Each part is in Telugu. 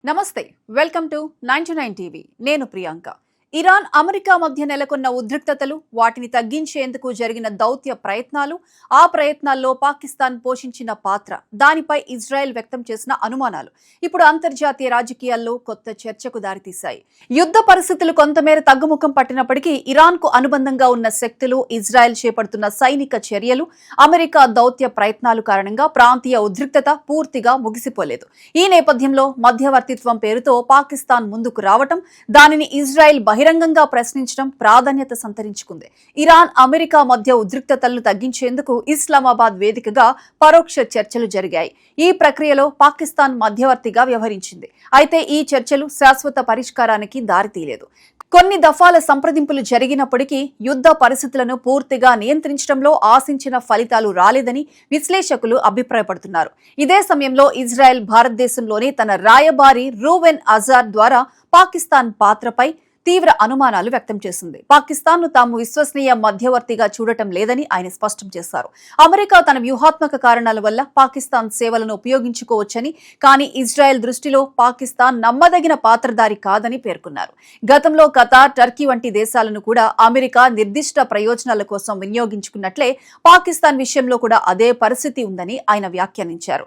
నమస్తే వెల్కమ్ టు 99 టీవీ నేను ప్రియాంక ఇరాన్ అమెరికా మధ్య నెలకొన్న ఉద్రిక్తతలు వాటిని తగ్గించేందుకు జరిగిన దౌత్య ప్రయత్నాలు ఆ ప్రయత్నాల్లో పాకిస్తాన్ పోషించిన పాత్ర దానిపై ఇజ్రాయెల్ వ్యక్తం చేసిన అనుమానాలు ఇప్పుడు అంతర్జాతీయ రాజకీయాల్లో కొత్త చర్చకు దారితీశాయి యుద్ధ పరిస్థితులు కొంతమేర తగ్గుముఖం పట్టినప్పటికీ ఇరాన్కు అనుబంధంగా ఉన్న శక్తులు ఇజ్రాయెల్ చేపడుతున్న సైనిక చర్యలు అమెరికా దౌత్య ప్రయత్నాలు కారణంగా ప్రాంతీయ ఉద్రిక్తత పూర్తిగా ముగిసిపోలేదు ఈ నేపథ్యంలో మధ్యవర్తిత్వం పేరుతో పాకిస్తాన్ ముందుకు రావటం దానిని ఇజ్రాయెల్ బహిరంగంగా ప్రశ్నించడం ప్రాధాన్యత సంతరించుకుంది ఇరాన్ అమెరికా మధ్య ఉద్రిక్తతలను తగ్గించేందుకు ఇస్లామాబాద్ వేదికగా పరోక్ష చర్చలు జరిగాయి ఈ ప్రక్రియలో పాకిస్తాన్ మధ్యవర్తిగా వ్యవహరించింది అయితే ఈ చర్చలు శాశ్వత పరిష్కారానికి దారితీయలేదు కొన్ని దఫాల సంప్రదింపులు జరిగినప్పటికీ యుద్ధ పరిస్థితులను పూర్తిగా నియంత్రించడంలో ఆశించిన ఫలితాలు రాలేదని విశ్లేషకులు అభిప్రాయపడుతున్నారు ఇదే సమయంలో ఇజ్రాయెల్ భారతదేశంలోని తన రాయబారి రూవెన్ అజార్ ద్వారా పాకిస్తాన్ పాత్రపై తీవ్ర అనుమానాలు వ్యక్తం చేసింది పాకిస్తాన్ను తాము విశ్వసనీయ మధ్యవర్తిగా చూడటం లేదని ఆయన స్పష్టం చేశారు అమెరికా తన వ్యూహాత్మక కారణాల వల్ల పాకిస్తాన్ సేవలను ఉపయోగించుకోవచ్చని కానీ ఇజ్రాయెల్ దృష్టిలో పాకిస్తాన్ నమ్మదగిన పాత్రధారి కాదని పేర్కొన్నారు గతంలో ఖతార్ టర్కీ వంటి దేశాలను కూడా అమెరికా నిర్దిష్ట ప్రయోజనాల కోసం వినియోగించుకున్నట్లే పాకిస్తాన్ విషయంలో కూడా అదే పరిస్థితి ఉందని ఆయన వ్యాఖ్యానించారు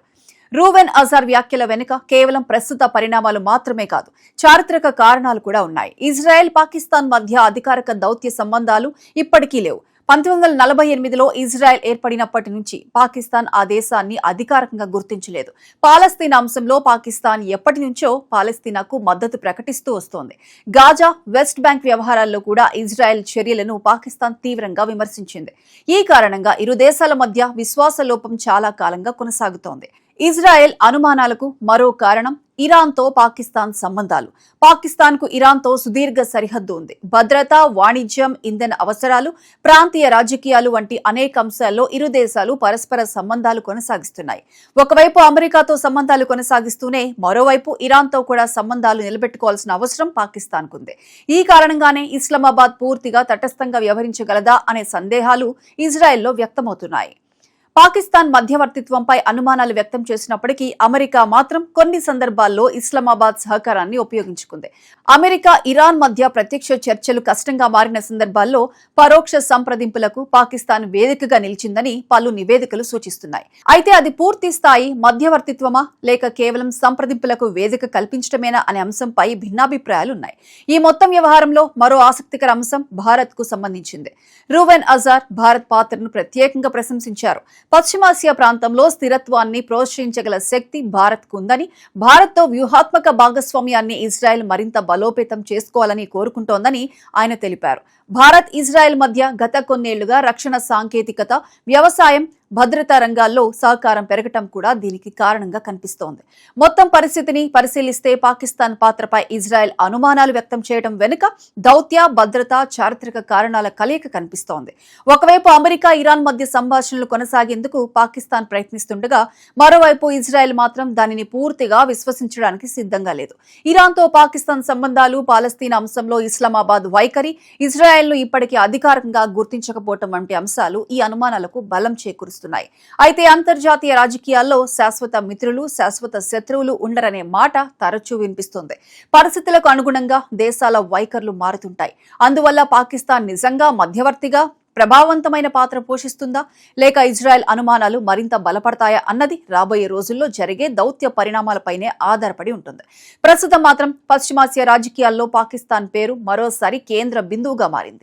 రూవెన్ అజార్ వ్యాఖ్యల వెనుక కేవలం ప్రస్తుత పరిణామాలు మాత్రమే కాదు చారిత్రక కారణాలు కూడా ఉన్నాయి ఇజ్రాయెల్ పాకిస్తాన్ మధ్య అధికారిక దౌత్య సంబంధాలు ఇప్పటికీ లేవు 1948లో ఇజ్రాయెల్ ఏర్పడినప్పటి నుంచి పాకిస్తాన్ ఆ దేశాన్ని అధికారికంగా గుర్తించలేదు పాలస్తీనా అంశంలో పాకిస్తాన్ ఎప్పటి నుంచో పాలస్తీనాకు మద్దతు ప్రకటిస్తూ వస్తోంది గాజా వెస్ట్ బ్యాంక్ వ్యవహారాల్లో కూడా ఇజ్రాయెల్ చర్యలను పాకిస్తాన్ తీవ్రంగా విమర్శించింది ఈ కారణంగా ఇరు దేశాల మధ్య విశ్వాస లోపం చాలా కాలంగా కొనసాగుతోంది ఇజ్రాయెల్ అనుమానాలకు మరో కారణం ఇరాన్తో పాకిస్తాన్ సంబంధాలు పాకిస్తాన్కు ఇరాన్తో సుదీర్ఘ సరిహద్దు ఉంది భద్రత వాణిజ్యం ఇంధన అవసరాలు ప్రాంతీయ రాజకీయాలు వంటి అనేక అంశాల్లో ఇరు దేశాలు పరస్పర సంబంధాలు కొనసాగిస్తున్నాయి ఒకవైపు అమెరికాతో సంబంధాలు కొనసాగిస్తూనే మరోవైపు ఇరాన్తో కూడా సంబంధాలు నిలబెట్టుకోవాల్సిన అవసరం పాకిస్తాన్కు ఉంది ఈ కారణంగానే ఇస్లామాబాద్ పూర్తిగా తటస్థంగా వ్యవహరించగలదా అనే సందేహాలు ఇజ్రాయెల్లో వ్యక్తమవుతున్నాయి పాకిస్తాన్ మధ్యవర్తిత్వంపై అనుమానాలు వ్యక్తం చేసినప్పటికీ అమెరికా మాత్రం కొన్ని సందర్భాల్లో ఇస్లామాబాద్ సహకారాన్ని ఉపయోగించుకుంది అమెరికా ఇరాన్ మధ్య ప్రత్యక్ష చర్చలు కష్టంగా మారిన సందర్భాల్లో పరోక్ష సంప్రదింపులకు పాకిస్తాన్ వేదికగా నిలిచిందని పలు నివేదికలు సూచిస్తున్నాయి అయితే అది పూర్తి స్థాయి మధ్యవర్తిత్వమా లేక కేవలం సంప్రదింపులకు వేదిక కల్పించడమేనా అనే అంశంపై భిన్నాభిప్రాయాలున్నాయి ఈ మొత్తం వ్యవహారంలో మరో ఆసక్తికర అంశం భారత్ కు సంబంధించింది రూవెన్ అజార్ భారత్ పాత్రను ప్రత్యేకంగా ప్రశంసించారు పశ్చిమాసియా ప్రాంతంలో స్థిరత్వాన్ని ప్రోత్సహించగల శక్తి భారత్కు ఉందని భారత్తో వ్యూహాత్మక భాగస్వామ్యాన్ని ఇజ్రాయెల్ మరింత బలోపేతం చేసుకోవాలని కోరుకుంటోందని ఆయన తెలిపారు భారత్ ఇజ్రాయెల్ మధ్య గత కొన్నేళ్లుగా రక్షణ సాంకేతికత వ్యవసాయం భద్రతా రంగాల్లో సహకారం పెరగటం కూడా దీనికి కారణంగా కనిపిస్తోంది మొత్తం పరిస్థితిని పరిశీలిస్తే పాకిస్తాన్ పాత్రపై ఇజ్రాయెల్ అనుమానాలు వ్యక్తం చేయడం వెనుక దౌత్య భద్రతా చారిత్రక కారణాల కలయిక కనిపిస్తోంది ఒకవైపు అమెరికా ఇరాన్ మధ్య సంభాషణలు కొనసాగేందుకు పాకిస్తాన్ ప్రయత్నిస్తుండగా మరోవైపు ఇజ్రాయెల్ మాత్రం దానిని పూర్తిగా విశ్వసించడానికి సిద్ధంగా లేదు ఇరాన్తో పాకిస్తాన్ సంబంధాలు పాలస్తీనా అంశంలో ఇస్లామాబాద్ వైఖరి ఇజ్రాయెల్ను ఇప్పటికీ అధికారికంగా గుర్తించకపోవడం వంటి అంశాలు ఈ అనుమానాలకు బలం చేకూరుస్తున్నాయి అయితే అంతర్జాతీయ రాజకీయాల్లో శాశ్వత మిత్రులు శాశ్వత శత్రువులు ఉండరనే మాట తరచూ వినిపిస్తుంది పరిస్థితులకు అనుగుణంగా దేశాల వైఖరులు మారుతుంటాయి అందువల్ల పాకిస్తాన్ నిజంగా మధ్యవర్తిగా ప్రభావవంతమైన పాత్ర పోషిస్తుందా లేక ఇజ్రాయెల్ అనుమానాలు మరింత బలపడతాయా అన్నది రాబోయే రోజుల్లో జరిగే దౌత్య పరిణామాలపైనే ఆధారపడి ఉంటుంది ప్రస్తుతం మాత్రం పశ్చిమాసియా రాజకీయాల్లో పాకిస్తాన్ పేరు మరోసారి కేంద్ర బిందువుగా మారింది